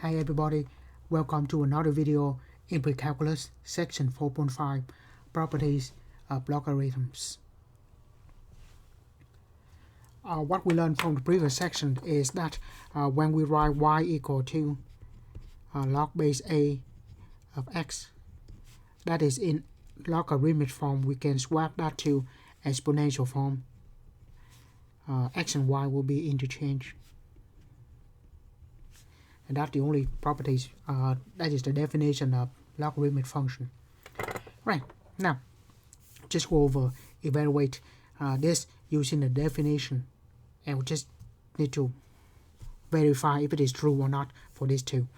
Hi everybody, welcome to another video in Pre-Calculus section 4.5 Properties of Logarithms. What we learned from the previous section is that when we write y equal to log base a of x, that is in logarithmic form, we can swap that to exponential form. X and y will be interchanged. And that's the only properties, that is the definition of logarithmic function. Right, now, just go over, evaluate this using the definition, and we just need to verify if it is true or not for these two.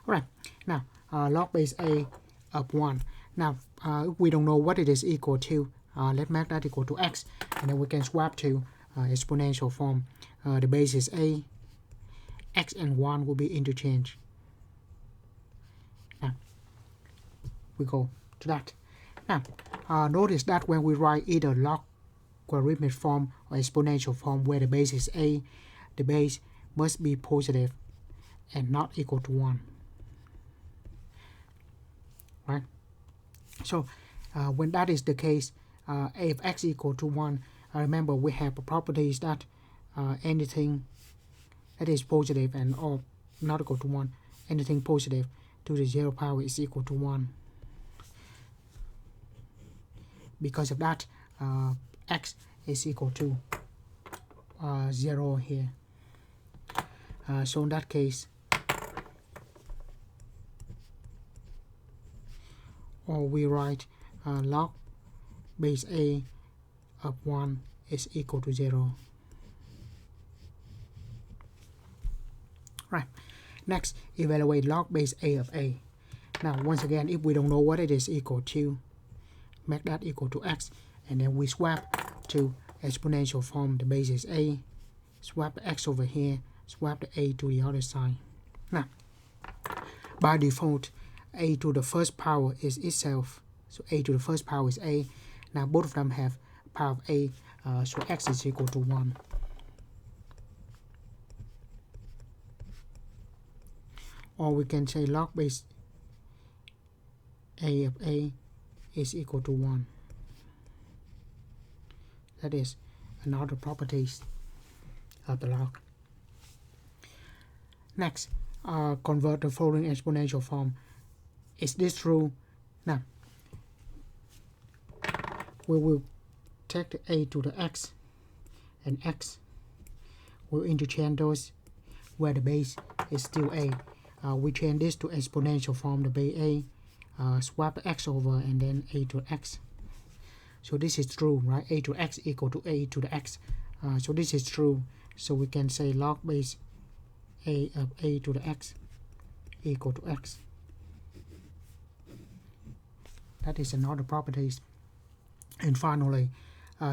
Alright, now, log base a of 1. Now, if we don't know what it is equal to, let's make that equal to x, and then we can swap to exponential form. The base is a, x and 1 will be interchanged. Now, we go to that. Now, notice that when we write either logarithmic form or exponential form where the base is a, the base must be positive and not equal to 1. Right? So, when that is the case, a of x equal to 1, remember we have properties that anything that is positive and or not equal to 1, anything positive to the 0 power is equal to 1. Because of that, x is equal to 0 here. So in that case, or we write log base a of 1 is equal to 0. Right. Next, evaluate log base a of a. Now, once again, if we don't know what it is equal to, make that equal to x, and then we swap to exponential form. The base is a, swap the x over here, swap the a to the other side. Now, by default, a to the first power is itself, so a to the first power is a. Now, both of them have power of a, so x is equal to 1. Or we can say log base a of a is equal to 1. That is another properties of the log. Next, convert the following exponential form. Is this true? Now, we will take the a to the x, and x will interchange those where the base is still a. We change this to exponential form, the base a, swap x over, and then a to x. So this is true, right? A to x equal to a to the x. So this is true. So we can say log base a of a to the x equal to x. That is another properties. And finally,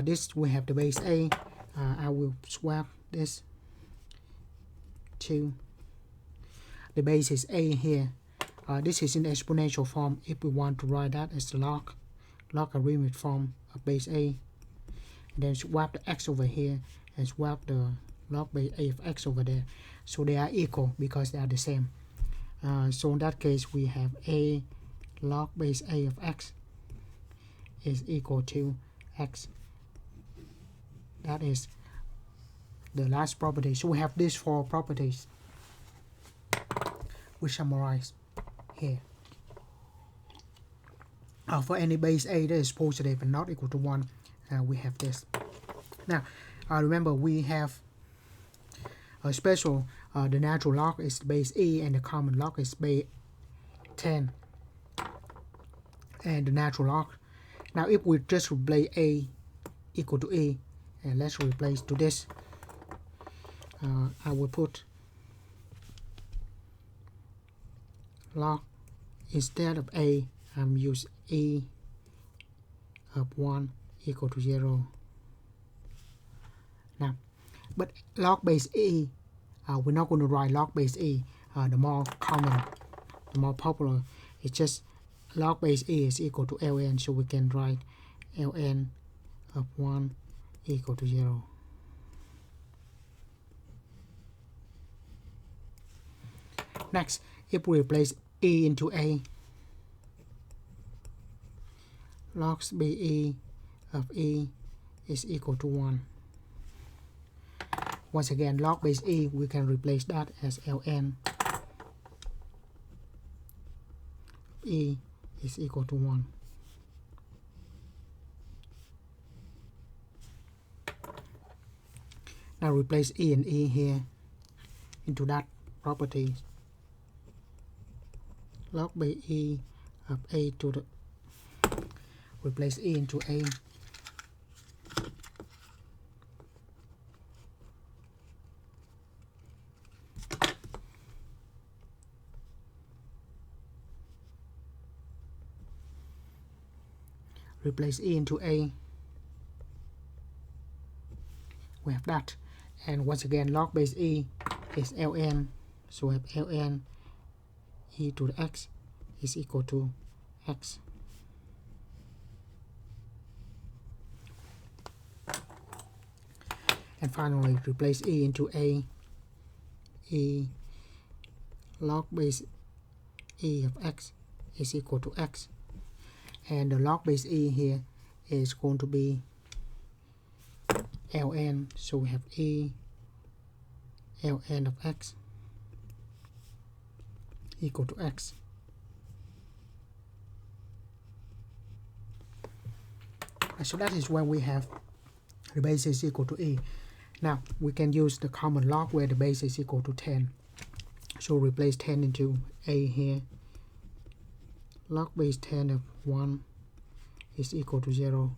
this we have the base a. I will swap this to the base is a here. This is in exponential form. If we want to write that as the logarithmic form of base a, and then swap the x over here and swap the log base a of x over there. So they are equal because they are the same. So in that case, we have a log base a of x is equal to x. That is the last property. So we have these four properties. We summarize here. For any base a that is positive and not equal to 1, we have this. Now, remember we have a special, the natural log is base e and the common log is base 10. And the natural log. Now, if we just replace a equal to e, and let's replace to this, I will put log instead of a, use e of 1 equal to 0. Now, but log base e, we're not going to write log base e. The more common, the more popular, it's just log base e is equal to ln, so we can write ln of 1 equal to 0. Next, if we replace e into a, log be of e is equal to 1. Once again, log base e, we can replace that as ln e is equal to 1. Now replace e and e here into that property. Log by e of a to the, replace e into a, replace e into a, we have that. And once again, log base e is ln, so we have ln e to the x is equal to x. And finally, replace e into a, e log base e of x is equal to x. And the log base e here is going to be ln, so we have e ln of x equal to x. So that is when we have the base is equal to e. Now we can use the common log where the base is equal to 10. So replace 10 into a here. Log base 10 of 1 is equal to 0.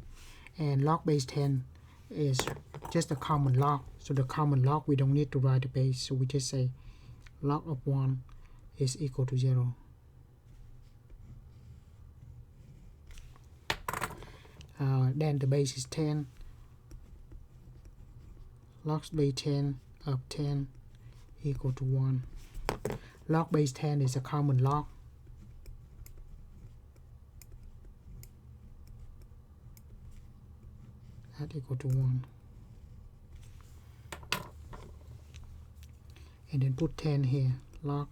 And log base 10 is just a common log. So the common log, we don't need to write the base. So we just say log of 1 is equal to 0. Then the base is 10. Log base 10 of 10 equal to 1. Log base 10 is a common log. That equal to 1. And then put 10 here. Log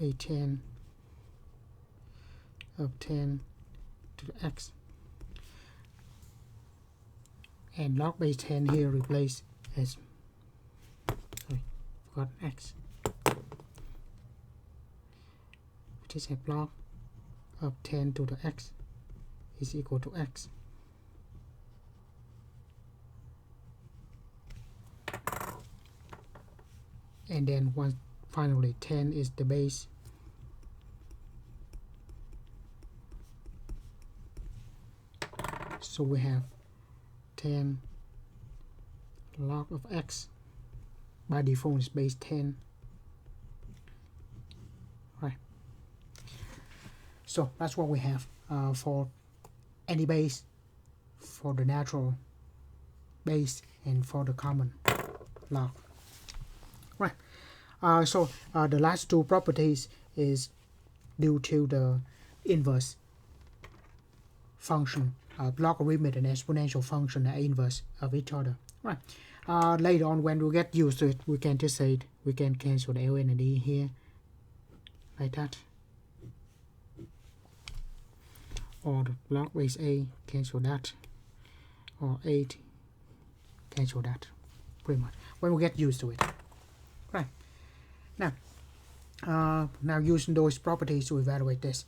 base 10 of 10 to the x. And log base 10 here replace as, sorry, forgot x. We just have log of 10 to the x is equal to x. And then once finally 10 is the base. So we have 10 log of x, by default is base 10. Right. So that's what we have for any base, for the natural base, and for the common log. Right. So the last two properties is due to the inverse function. Logarithmic and exponential function are inverse of each other. Right. Later on, when we get used to it, we can just say we can cancel the ln and e here, like that. Or the log base a, cancel that. Or 8, cancel that. Pretty much. When we get used to it. Right. Now using those properties to evaluate this.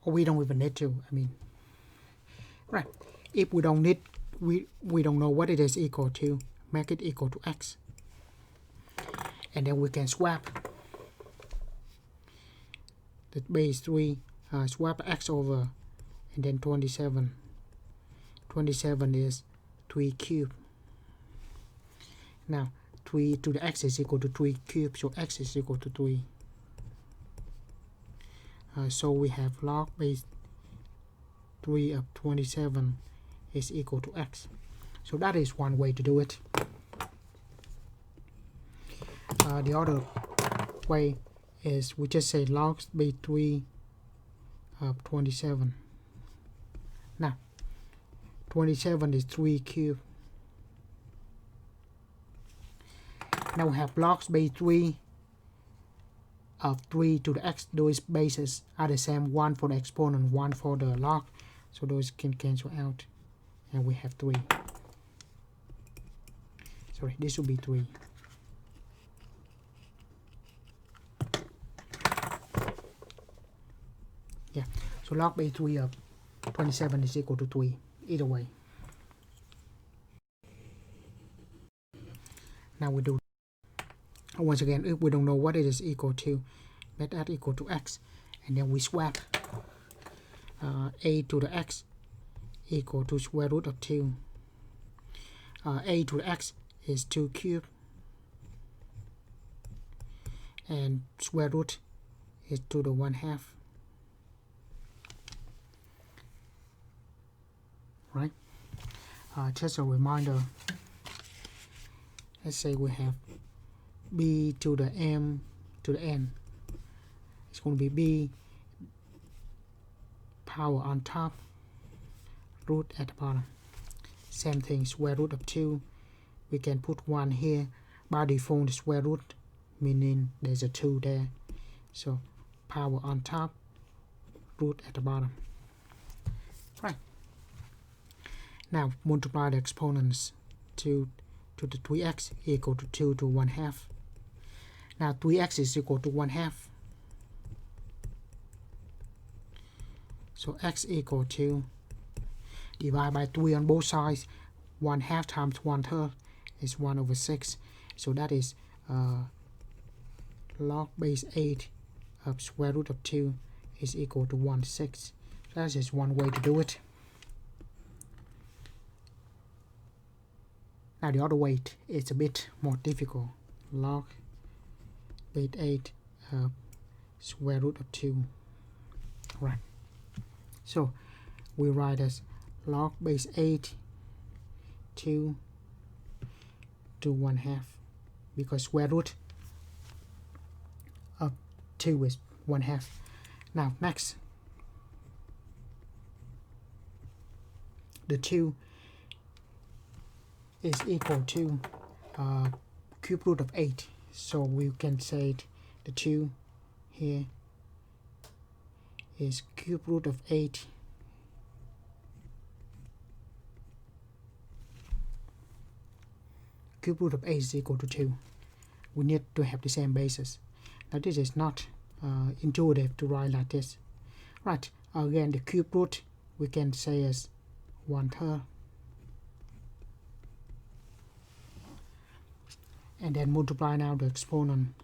Or we don't even need to. I mean. Right. If we don't need, we don't know what it is equal to, make it equal to x. And then we can swap the base 3, swap x over, and then 27. 27 is 3 cubed. Now 3 to the x is equal to 3 cubed, so x is equal to 3. So we have log base 3 of 27 is equal to x. So that is one way to do it. The other way is we just say log base 3 of 27. Now 27 is 3 cubed. Now we have log base 3 of 3 to the x, those bases are the same, one for the exponent, one for the log, so those can cancel out, and we have 3. Sorry, this will be 3. Yeah, so log base 3 of 27 is equal to 3, either way. Now we do, once again, if we don't know what it is equal to, let that equal to x, and then we swap a to the x equal to square root of 2. A to the x is 2 cubed, and square root is to the 1/2. Right? Just a reminder, let's say we have b to the m to the n. It's going to be b power on top, root at the bottom. Same thing, square root of 2. We can put 1 here. By default, square root, meaning there's a 2 there. So power on top, root at the bottom. Right. Now multiply the exponents. 2 to the 3x equal to 2 to 1/2. Now 3x is equal to 1/2. So x equal to, divide by 3 on both sides, 1/2 times 1/3 is 1/6. So that is log base 8 of square root of 2 is equal to 1/6. That is one way to do it. Now the other way is a bit more difficult. Log base 8 of square root of 2. Right. So we write as log base 8 2 to 1/2, because square root of 2 is 1/2. Now next, the 2 is equal to cube root of 8. So we can say the 2 here is cube root of 8 cube root of 8 is equal to 2. We need to have the same basis. Now this is not intuitive to write like this. Right, again the cube root we can say as 1/3, and then multiply now the exponent.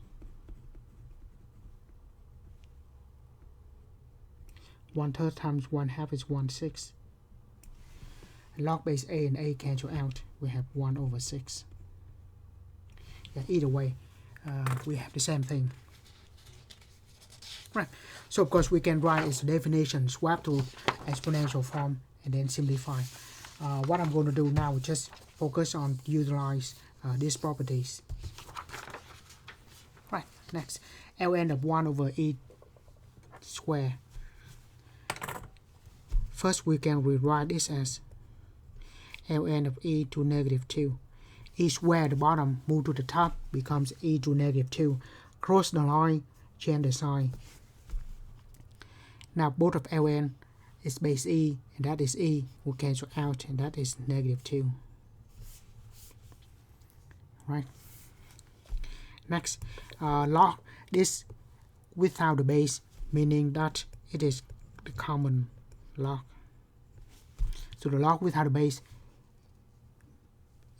One-third times 1/2 is 1/6. Log base a and a cancel out. We have 1/6. Yeah, either way, we have the same thing. Right. So of course we can write its definition, swap to exponential form, and then simplify. What I'm going to do now is just focus on utilize these properties. Right. Next, ln of 1/e square. First, we can rewrite this as ln of e to -2. E square at the bottom move to the top becomes e to -2. Cross the line, change the sign. Now both of ln is base e, and that is e, will cancel out, and that is -2. Right. Next, log this without the base, meaning that it is the common log. So the log without the base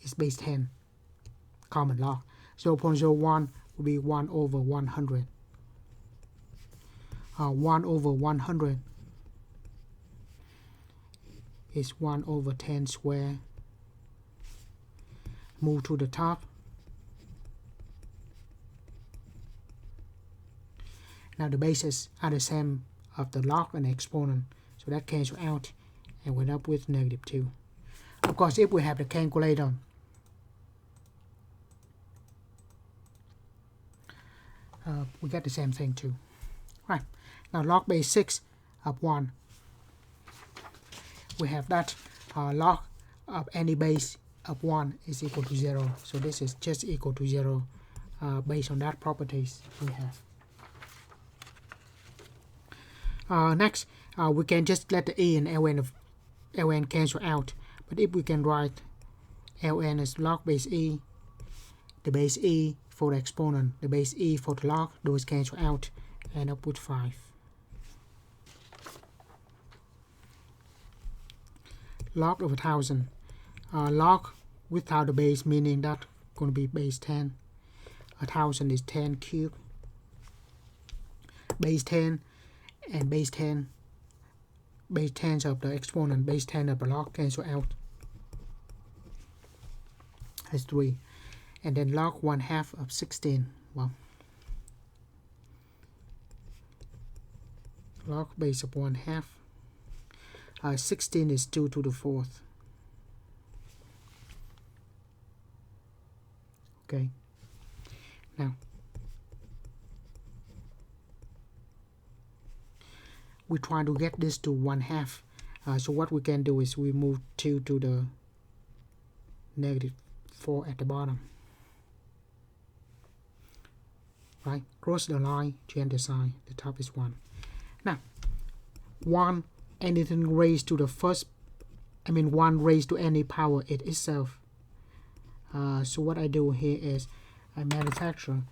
is base 10, common log. 0.01 will be 1/100. 1/100 is 1/10 square. Move to the top. Now the bases are the same of the log and exponent, so that cancel out, and we're up with -2. Of course, if we have the calculator, we get the same thing too. Right. Now log base 6 of 1. We have that log of any base of 1 is equal to 0. So this is just equal to 0 based on that properties we have. Next, we can just let the a and ln cancel out. But if we can write ln as log base e, the base e for the exponent, the base e for the log, those cancel out, and up with 5. Log of 1000. Log without the base, meaning that going to be base 10. 1000 is 10 cubed. Base 10 and base 10. Base 10 of the exponent, base 10 of the log cancel out. That's 3. And then log 1/2 of 16. Well, log base of 1/2. 16 is 2 to the 4th. Okay. Now, we try to get this to 1/2. So what we can do is we move 2 to the -4 at the bottom. Right? Cross the line, change the sign. The top is 1. Now, 1, anything raised to the first, 1 raised to any power it itself. So what I do here is I manufacture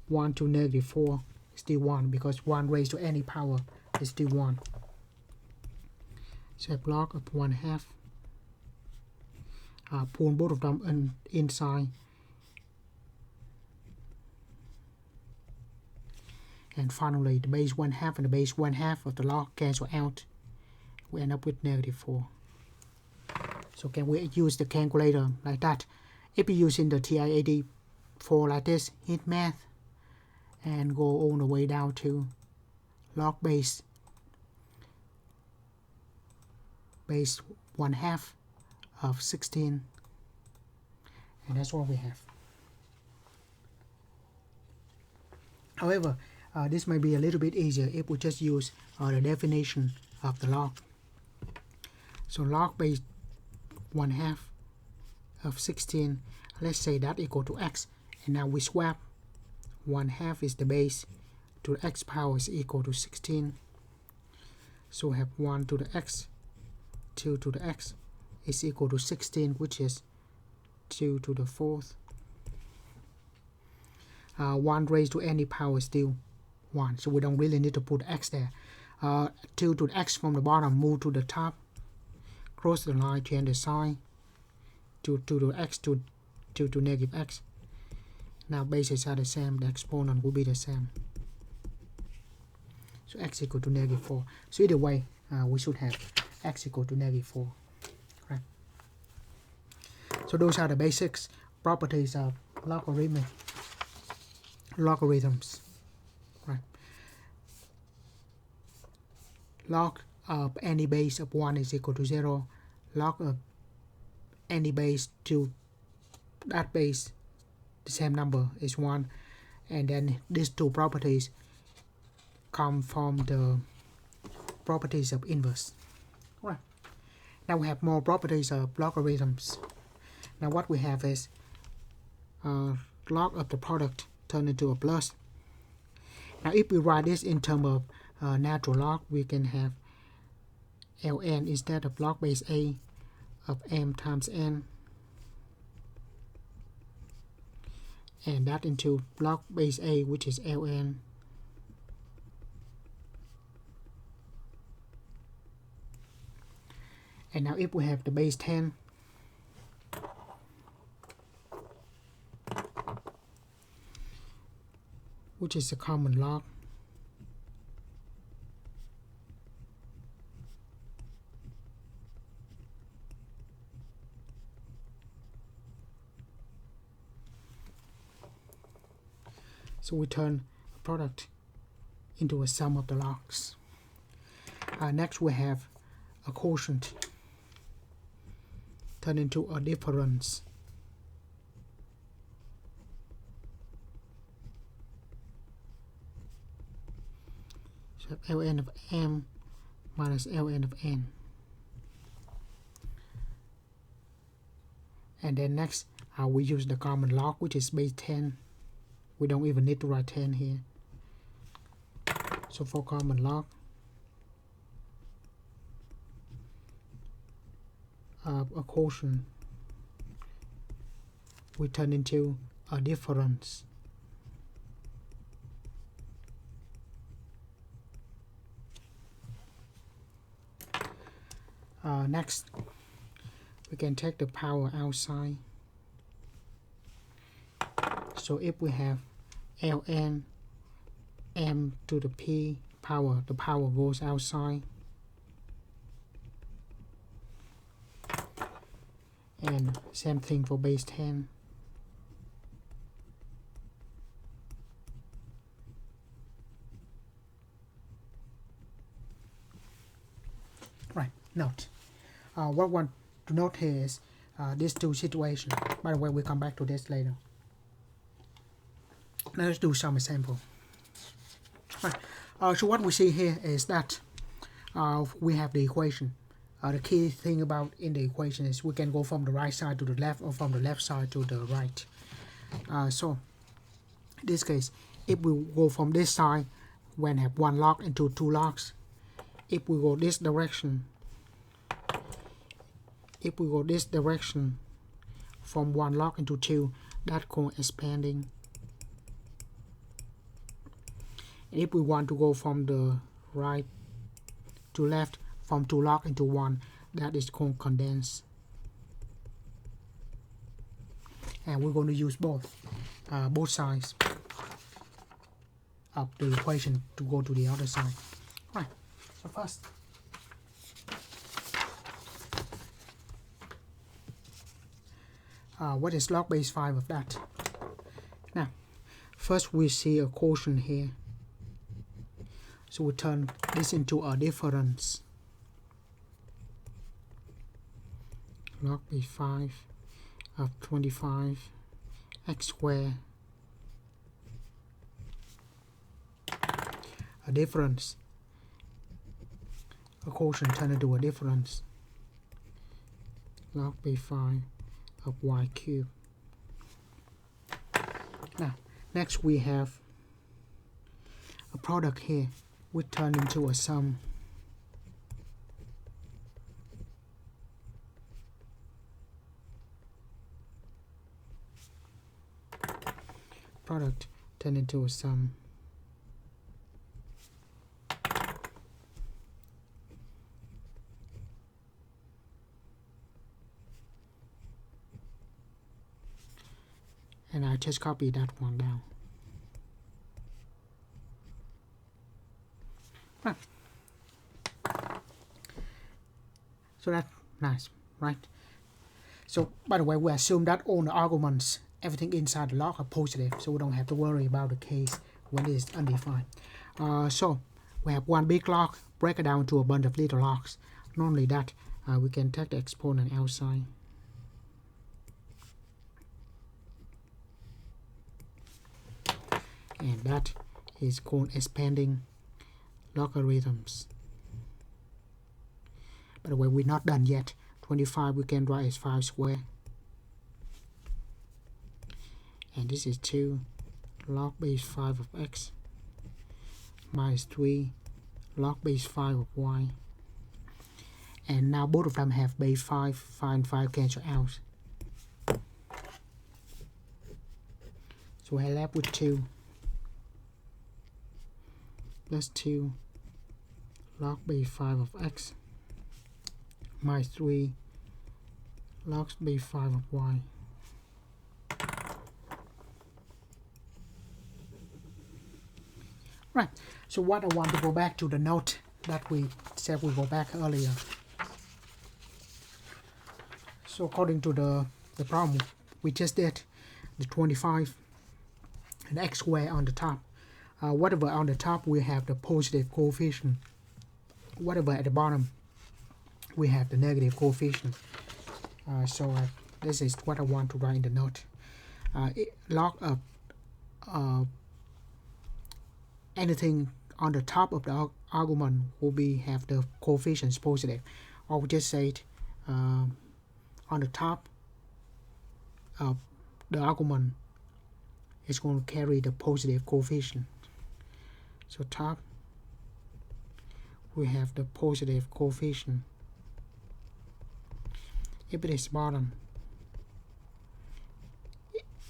1 to -4 is still 1, because 1 raised to any power is still 1. So I have log of 1/2. Pull both of them inside. And finally, the base 1/2 and the base 1/2 of the log cancel out. We end up with -4. So can we use the calculator like that? If you're using the TI-84 like this, hit math and go all the way down to log base 1/2 of 16, and that's what we have. However, this might be a little bit easier if we just use the definition of the log. So log base 1/2 of 16, let's say that equal to x, and now we swap 1/2 is the base to the x power is equal to 16. So we have 1 to the x, 2 to the x is equal to 16, which is 2 to the 4th. 1 raised to any power is still 1, so we don't really need to put x there. 2 to the x from the bottom, move to the top, cross the line, change the sign, 2 to the x to 2 to -x. Now bases are the same, the exponent will be the same. So x equal to -4. So either way, we should have x equal to -4. Right. So those are the basics properties of logarithms. Right. Log of any base of 1 is equal to 0. Log of any base to that base, the same number is 1. And then these two properties come from the properties of inverse. Right. Now we have more properties of logarithms. Now what we have is log of the product turned into a plus. Now if we write this in terms of natural log, we can have ln instead of log base a of m times n, and that into log base a, which is ln and now if we have the base 10, which is a common log, so we turn a product into a sum of the logs. Next we have a quotient turned into a difference. So ln of m minus ln of n. And then next we use the common log, which is base 10. We don't even need to write 10 here. So for common log, a quotient will turn into a difference. Next, we can take the power outside. So if we have ln m to the p power, the power goes outside. And same thing for base 10. Right, note. What I want to note here is these two situations. By the way, we'll come back to this later. Now let's do some example. Right. So what we see here is that we have the equation. The key thing about in the equation is we can go from the right side to the left or from the left side to the right. So in this case, if we go from this side, when have one log into two logs. If we go this direction, from one log into two, that's called expanding. And if we want to go from the right to left, from two log into one, that is called condense. And we're going to use both sides of the equation to go to the other side. Right. So first, what is log base 5 of that? Now, first we see a quotient here. So we turn this into a difference. Log base 5 of 25 x squared. A difference. A quotient turned into a difference. Log base 5 of y cubed. Now, next we have a product here, which turn into a sum. Product turn into a sum. And I just copy that one down. Right. So that's nice, right? So by the way, we assume that all the arguments, everything inside the log are positive, so we don't have to worry about the case when it is undefined. So we have one big log, break it down into a bunch of little logs. Not only that, we can take the exponent outside. And that is called expanding logarithms. By the way, we're not done yet. 25 we can write as 5 squared. And this is 2 log base 5 of x minus 3 log base 5 of y. And now both of them have base 5. 5 and 5 cancel out. So we're left with 2 plus 2 log base 5 of x minus 3 log base 5 of y. Right, so what I want to go back to the note that we said we go back earlier. So according to the problem we just did, the 25 and x squared on the top. Whatever on the top we have the positive coefficient. Whatever at the bottom we have the negative coefficient. So this is what I want to write in the note. Log of anything on the top of the argument will be have the coefficients positive. Or we just say it, on the top of the argument is going to carry the positive coefficient. So top we have the positive coefficient, if it is bottom,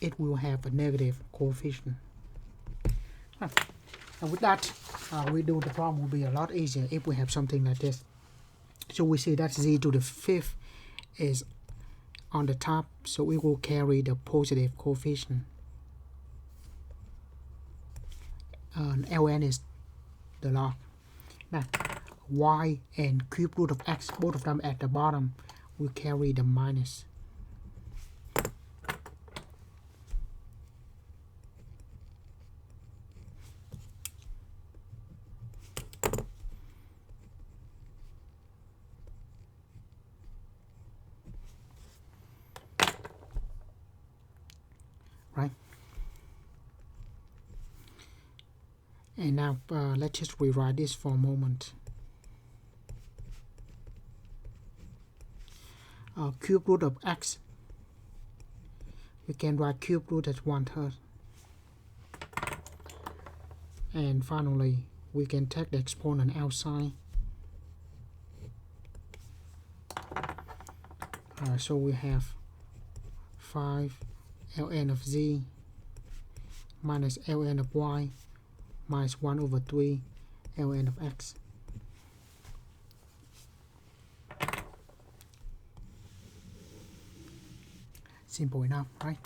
it will have a negative coefficient. And with that, we do the problem will be a lot easier if we have something like this. So we see that z to the fifth is on the top, so it will carry the positive coefficient. Ln is the log. Now, y and cube root of x, both of them at the bottom, will carry the minus. Right? And now let's just rewrite this for a moment. Cube root of x, we can write cube root as 1/3. And finally, we can take the exponent outside. So we have 5 ln of z minus ln of y minus 1/3 ln of x. Simple enough, right?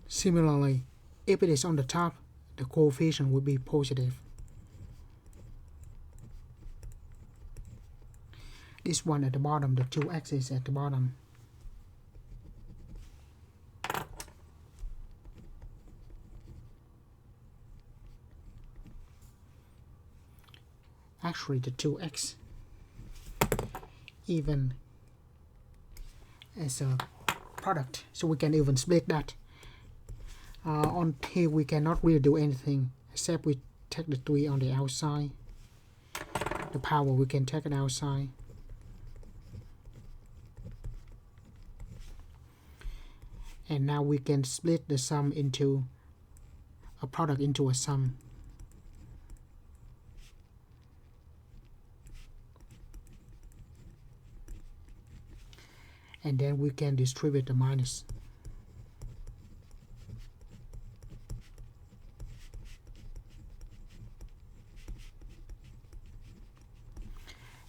Similarly, if it is on the top, the coefficient will be positive. This one at the bottom, the 2x is at the bottom. Actually, the 2x even as a product, so we can even split that. On here we cannot really do anything except we take the 3 on the outside. The power we can take it outside. And now we can split the sum into a product into a sum. And then we can distribute the minus.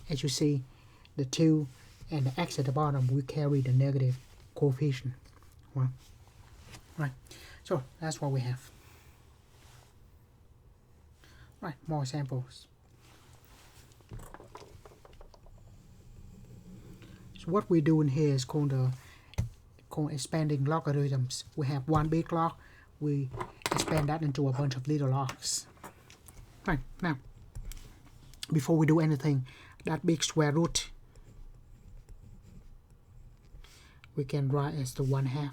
As you see, the 2 and the x at the bottom will carry the negative coefficient. Right. So that's what we have. Right, more examples. So what we're doing here is called expanding logarithms. We have one big log, we expand that into a bunch of little logs. Right, now, before we do anything, that big square root, we can write as the 1/2.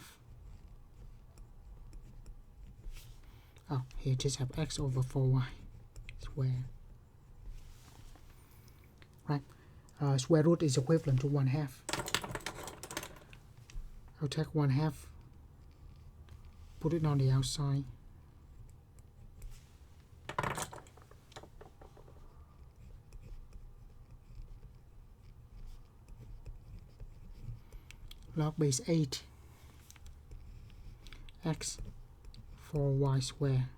Oh, here just have x over 4y square. Right. Square root is equivalent to 1/2. I'll take 1/2, put it on the outside. Log base 8 x 4y square.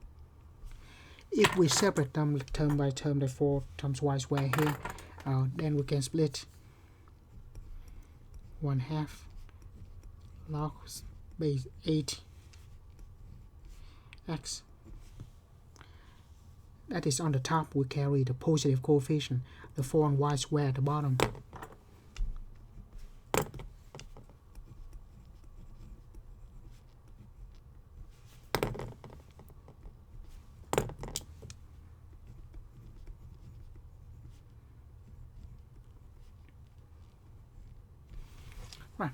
If we separate them term by term, the 4 times y square here, then we can split 1/2 log base 8 x. That is on the top, we carry the positive coefficient, the 4 and y square at the bottom. Right.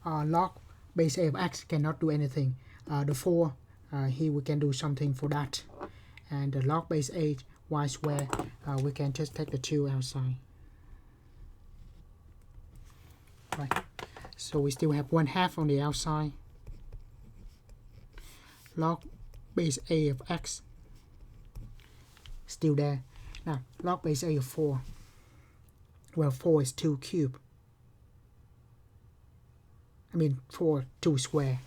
Log base a of x cannot do anything. The 4, here we can do something for that. And the log base 8 y square, we can just take the 2 outside. Right. So we still have 1/2 on the outside. Log base a of x still there. Now log base a of 4. Well, 4 is 2 cubed. for 2 square.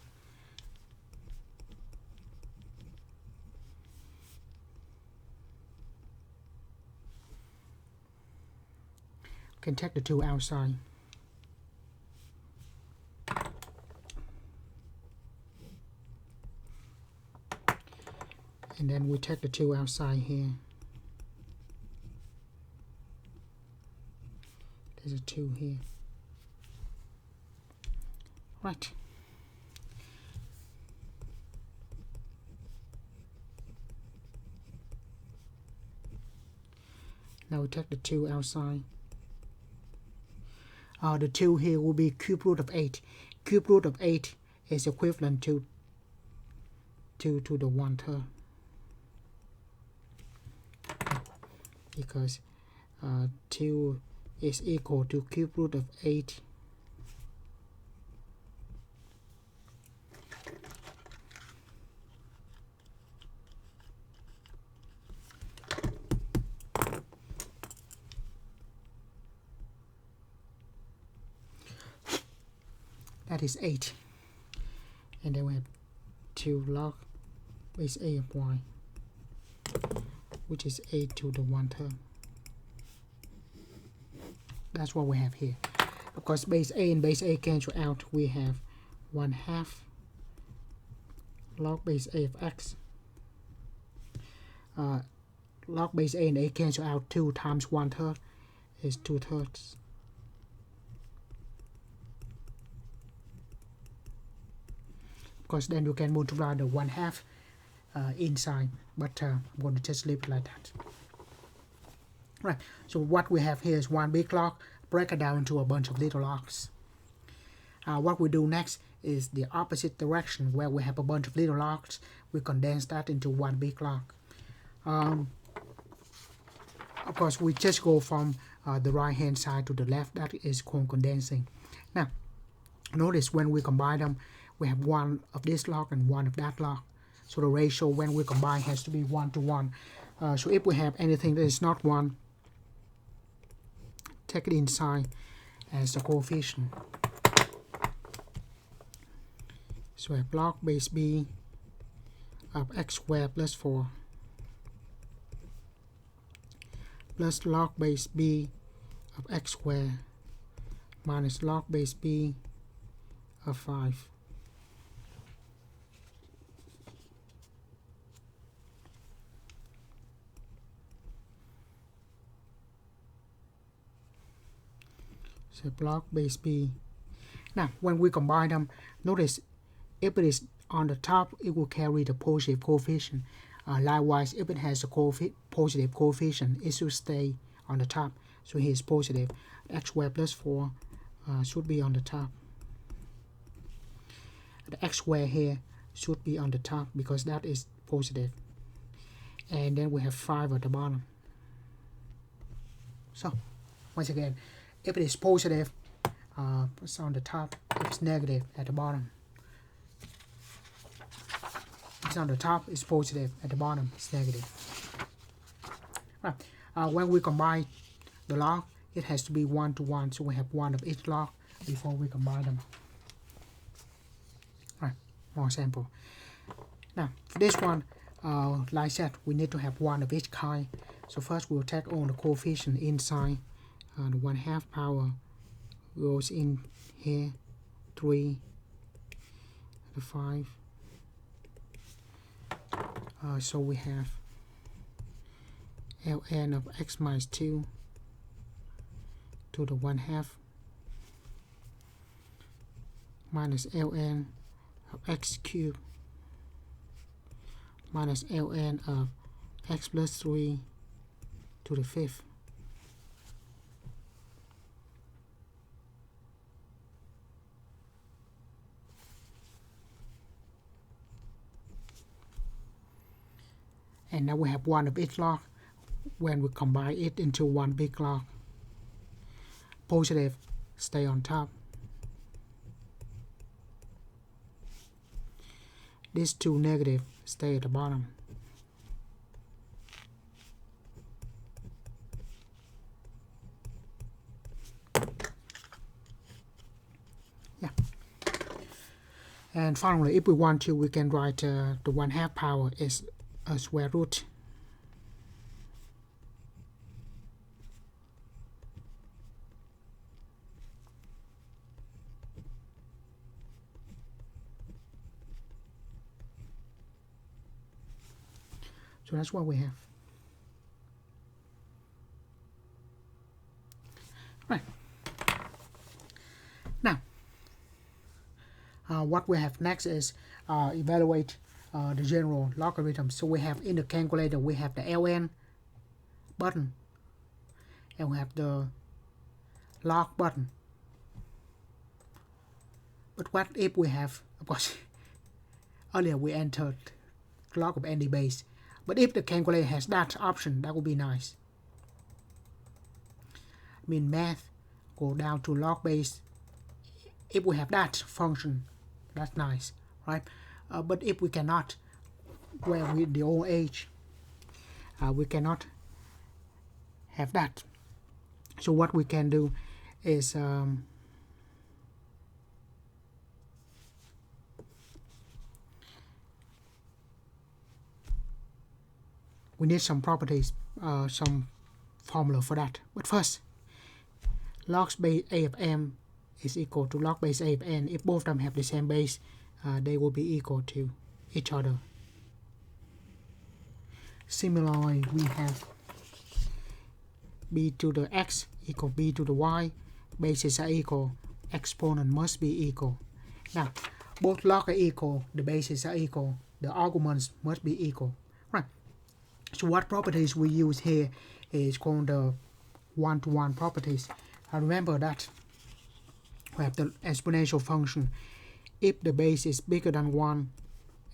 Can take the 2 outside. And then we take the 2 outside here. There's a 2 here. Right. Now we take the 2 outside. The 2 here will be cube root of 8. Cube root of 8 is equivalent to 2 to the 1/3. Because 2 is equal to cube root of 8 that is 8, and then we have 2 log base a of y, which is 8 to the 1/3. That's what we have here. Of course, base a and base a cancel out. We have 1/2 log base a of x. Log base a and a cancel out. 2 times 1/3 is 2/3. Of course, then you can multiply the 1/2 inside, but I'm going to just leave it like that. Right, so what we have here is one big log. Break it down into a bunch of little logs. What we do next is the opposite direction, where we have a bunch of little logs. We condense that into one big log. Of course, we just go from the right hand side to the left. That is called condensing. Now, notice when we combine them, we have one of this log and one of that log. So the ratio when we combine has to be 1 to 1. So if we have anything that is not 1, take it inside as a coefficient. So we have log base b of x squared plus 4 plus log base b of x squared minus log base b of 5. So log base b. Now, when we combine them, notice if it is on the top, it will carry the positive coefficient. Likewise, if it has a positive coefficient, it should stay on the top. So here is positive. X squared plus 4 should be on the top. The x squared here should be on the top because that is positive. And then we have 5 at the bottom. So, once again, if it is positive, it's on the top. If it's negative, at the bottom. If it's on the top, it's positive. At the bottom, it's negative. Right. When we combine the log, it has to be 1 to 1. So we have 1 of each log before we combine them. Right. More sample. Now, for this one, like I said, we need to have 1 of each kind. So first we'll take all the coefficient inside. The 1/2 power goes in here, 3, the 5. So we have ln of x minus 2 to the 1/2 minus ln of x cubed minus ln of x plus 3 to the 5th. And now we have 1 of each log. When we combine it into one big log, positive stay on top. These 2 negative stay at the bottom. Yeah. And finally, if we want to, we can write the 1/2 power is a square root. So that's what we have. Right. Now, what we have next is evaluate the general logarithm. So we have in the calculator, we have the ln button, and we have the log button. But what if we have, of course, earlier we entered log of any base, but if the calculator has that option, that would be nice. I mean, math go down to log base. If we have that function, that's nice, right? But if we cannot, well, with the old age, we cannot have that. So what we can do is we need some properties, some formula for that. But first, log base a of m is equal to log base a of n. If both of them have the same base, they will be equal to each other. Similarly, we have b to the x equal b to the y. Bases are equal, exponent must be equal. Now, both log are equal, the bases are equal, the arguments must be equal. Right. So what properties we use here is called the one-to-one properties. Remember that we have the exponential function. If the base is bigger than 1,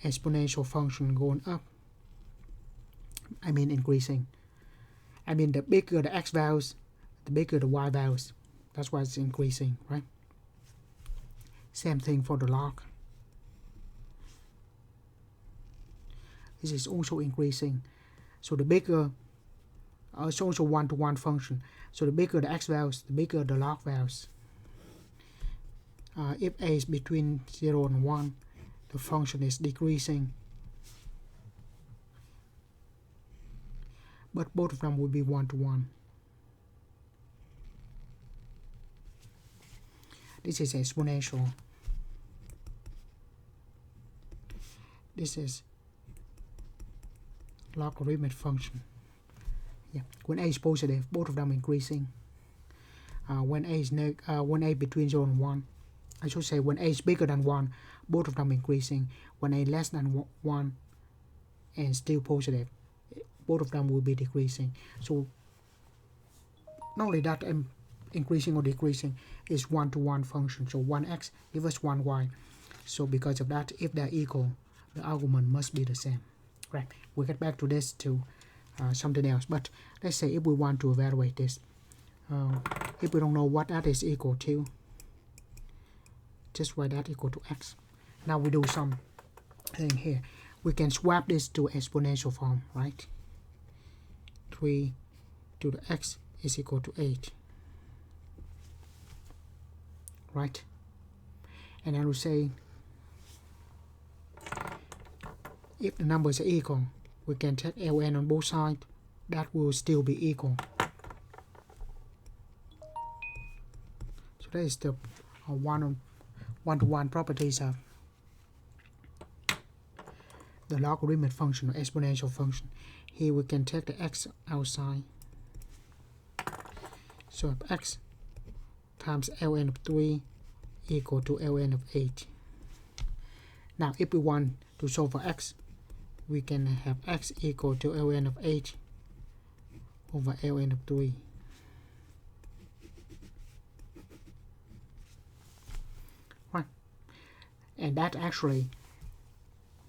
exponential function going up. I mean increasing. I mean the bigger the x values, the bigger the y values. That's why it's increasing, right? Same thing for the log. This is also increasing. So the bigger, it's also one-to-one function. So the bigger the x values, the bigger the log values. If a is between 0 and 1, the function is decreasing. But both of them will be one-to-one. This is exponential. This is logarithmic function. Yeah, when a is positive, both of them increasing. When a is when a between 0 and 1, I should say when a is bigger than 1, both of them increasing. When a less than 1 and still positive, both of them will be decreasing. So not only that, increasing or decreasing is one-to-one function. So 1x equals 1y. So because of that, if they're equal, the argument must be the same. Right, we'll get back to this to something else. But let's say if we want to evaluate this, if we don't know what that is equal to, just write that equal to x. Now we do some thing here. We can swap this to exponential form, right? 3 to the x is equal to 8. Right? And then we say if the numbers are equal, we can take ln on both sides. That will still be equal. So that is the one-to-one properties of the logarithmic function or exponential function. Here we can take the x outside. So if x times ln of 3 equal to ln of 8. Now if we want to solve for x, we can have x equal to ln of 8 over ln of 3. Right. And that actually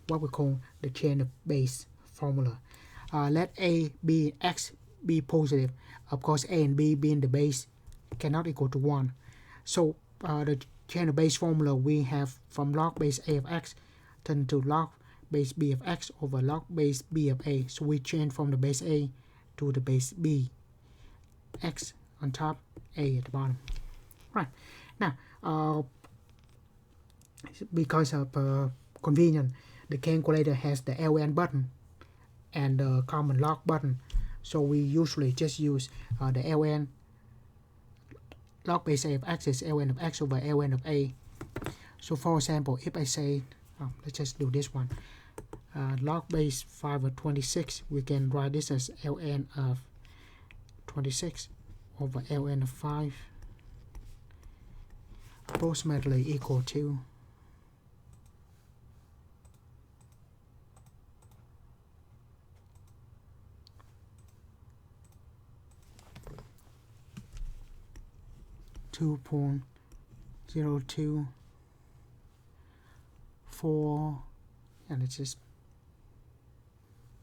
what we call the chain of base formula. Let a be x be positive. Of course, a and b being the base cannot equal to 1. So the chain of base formula we have from log base a of x turn to log base b of x over log base b of a. So we change from the base a to the base b. X on top, a at the bottom. Right. Now, because of convenience, the calculator has the ln button and the common log button, so we usually just use the ln log base a of x is ln of x over ln of a. So for example, if I say, let's just do this one, log base 5 of 26, we can write this as ln of 26 over ln of 5 approximately equal to 2.0244, and it's just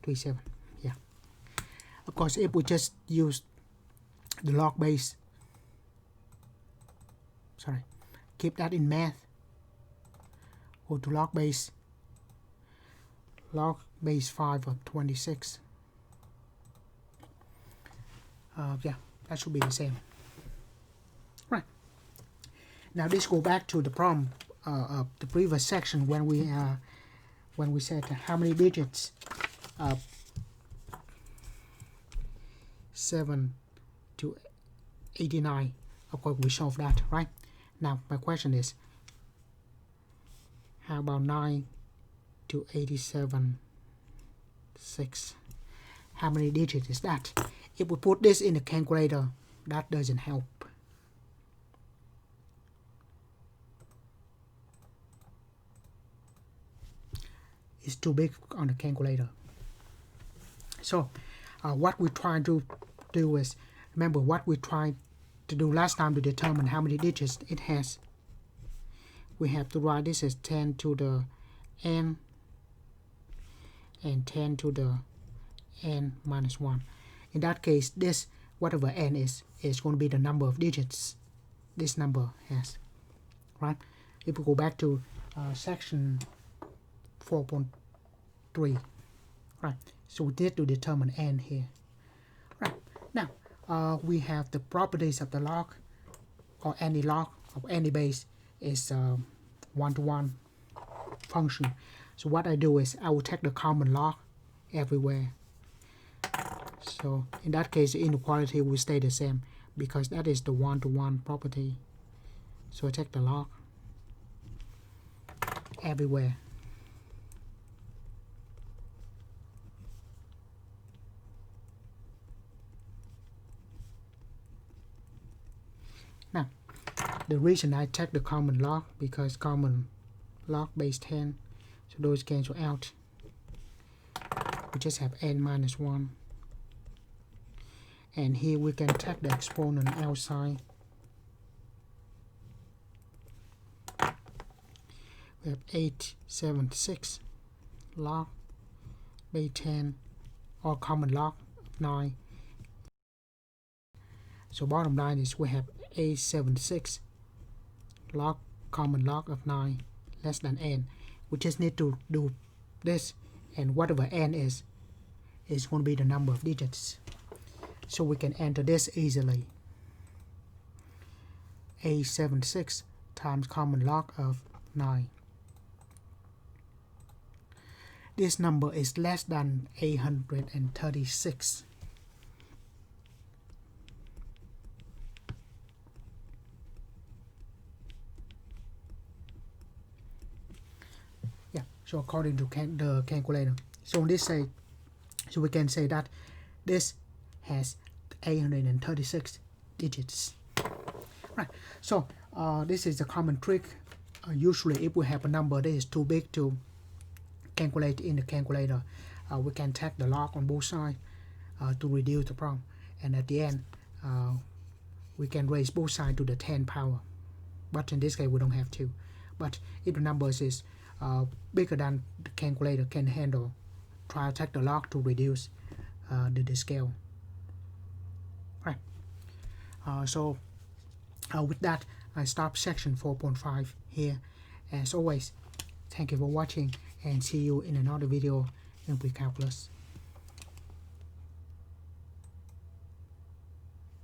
27. Yeah, of course, if we just use the log base, keep that in math, go to log base 5 of 26. Yeah, that should be the same. Right. Now this go back to the problem of the previous section when we said how many digits 7 to 89. Of course, we solved that, right? Now my question is, how about 9 to 87 6? How many digits is that? If we put this in the calculator, that doesn't help. It's too big on the calculator. So what we try to do is, remember what we tried to do last time to determine how many digits it has. We have to write this as 10 to the n and 10 to the n minus 1. In that case, this, whatever n is going to be the number of digits this number has, right? If we go back to section 4.3, right? So we need to determine n here, right? Now we have the properties of the log, or any log of any base is one-to-one function. So what I do is I will take the common log everywhere. So in that case, the inequality will stay the same because that is the one-to-one property. So I take the log everywhere. Now, the reason I take the common log, because common log base 10, so those cancel out. We just have n minus 1. And here we can take the exponent outside. We have 876 log base 10, or common log 9. So bottom line is we have 876 log common log of 9 less than n. We just need to do this, and whatever n is going to be the number of digits. So we can enter this easily. 876 times common log of 9. This number is less than 836. Yeah, so according to the calculator. So on this side, so we can say that this has 836 digits. Right. So this is a common trick. Usually, if we have a number that is too big to calculate in the calculator, we can take the log on both sides to reduce the problem. And at the end, we can raise both sides to the 10 power. But in this case, we don't have to. But if the numbers is bigger than the calculator can handle, try to take the log to reduce the scale. Right. So with that, I stop section 4.5 here. As always, thank you for watching, and see you in another video in pre-calculus.